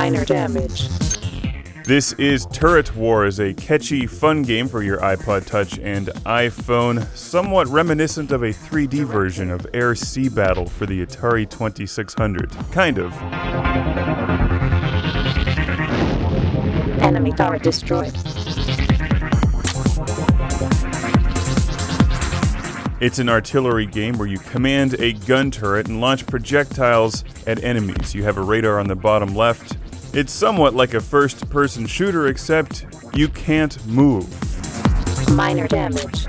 Minor damage. This is Turret Wars, a catchy, fun game for your iPod Touch and iPhone, somewhat reminiscent of a 3D version of Air-Sea Battle for the Atari 2600. Kind of. Enemy turret destroyed. It's an artillery game where you command a gun turret and launch projectiles at enemies. You have a radar on the bottom left. It's somewhat like a first-person shooter, except you can't move. Minor damage.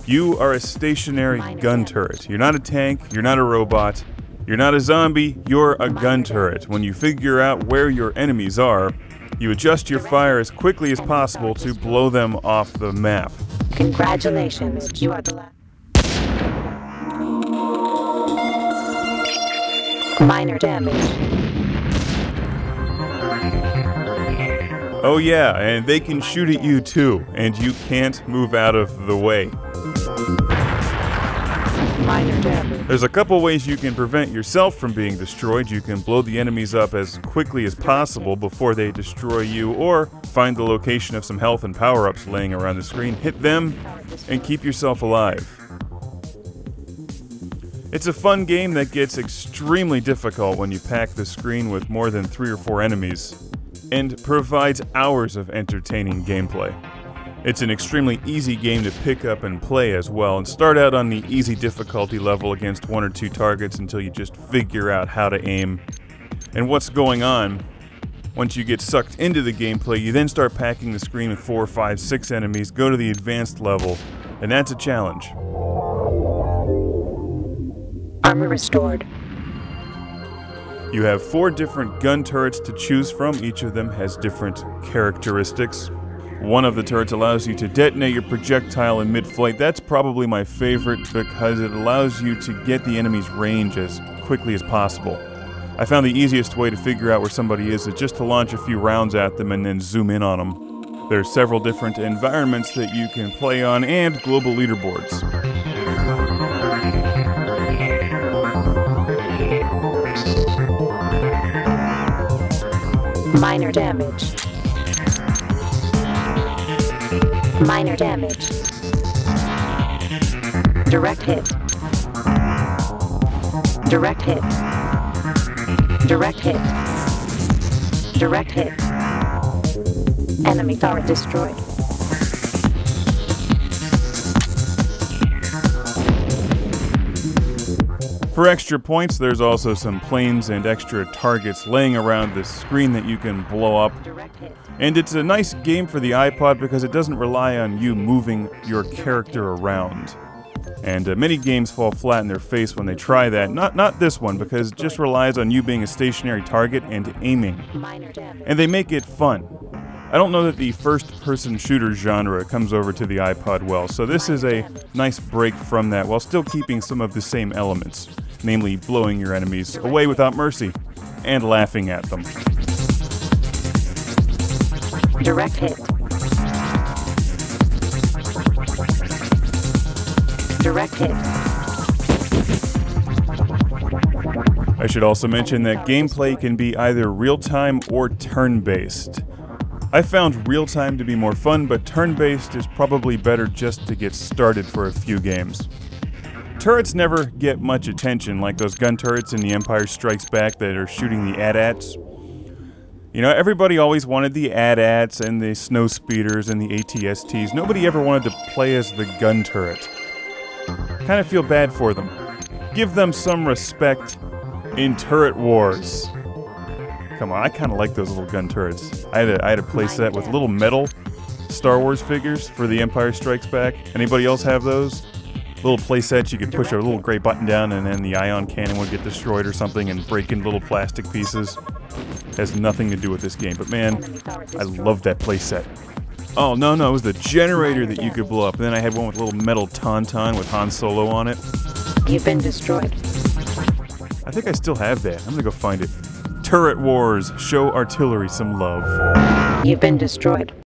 You are a stationary gun turret. You're not a tank, you're not a robot, you're not a zombie, you're a gun turret. When you figure out where your enemies are, you adjust your fire as quickly as possible to blow them off the map. Congratulations, you are the last. Minor damage. Oh yeah, and they can shoot at you too, and you can't move out of the way. Minor damage. There's a couple ways you can prevent yourself from being destroyed. You can blow the enemies up as quickly as possible before they destroy you, or find the location of some health and power-ups laying around the screen, hit them, and keep yourself alive. It's a fun game that gets extremely difficult when you pack the screen with more than 3 or 4 enemies, and provides hours of entertaining gameplay. It's an extremely easy game to pick up and play as well, and start out on the easy difficulty level against 1 or 2 targets until you just figure out how to aim and what's going on. Once you get sucked into the gameplay, you then start packing the screen with 4, 5, 6 enemies, go to the advanced level, and that's a challenge. Armor restored. You have 4 different gun turrets to choose from. Each of them has different characteristics. One of the turrets allows you to detonate your projectile in mid-flight. That's probably my favorite because it allows you to get the enemy's range as quickly as possible. I found the easiest way to figure out where somebody is just to launch a few rounds at them and then zoom in on them. There are several different environments that you can play on and global leaderboards. Minor damage. Minor damage. Direct hit. Direct hit. Direct hit. Direct hit. Enemy turret destroyed. For extra points, there's also some planes and extra targets laying around the screen that you can blow up. And it's a nice game for the iPod because it doesn't rely on you moving your character around. And many games fall flat in their face when they try that. Not this one, because it just relies on you being a stationary target and aiming. And they make it fun. I don't know that the first-person shooter genre comes over to the iPod well, so this is a nice break from that while still keeping some of the same elements, namely blowing your enemies away without mercy and laughing at them. Direct hit. Direct hit. I should also mention that gameplay can be either real-time or turn-based. I found real-time to be more fun, but turn-based is probably better just to get started for a few games. Turrets never get much attention, like those gun turrets in The Empire Strikes Back that are shooting the AT-ATs. You know, everybody always wanted the AT-ATs and the snow speeders and the AT-STs. Nobody ever wanted to play as the gun turret. Kind of feel bad for them. Give them some respect in Turret Wars. Come on, I kind of like those little gun turrets. I had a playset with little metal Star Wars figures for The Empire Strikes Back. Anybody else have those? Little playsets you could push a little gray button down and then the ion cannon would get destroyed or something and break into little plastic pieces. Has nothing to do with this game, but man, I love that playset. Oh, no, it was the generator that you could blow up. And then I had one with a little metal tauntaun with Han Solo on it. You've been destroyed. I think I still have that. I'm gonna go find it. Turret Wars. Show artillery some love. You've been destroyed.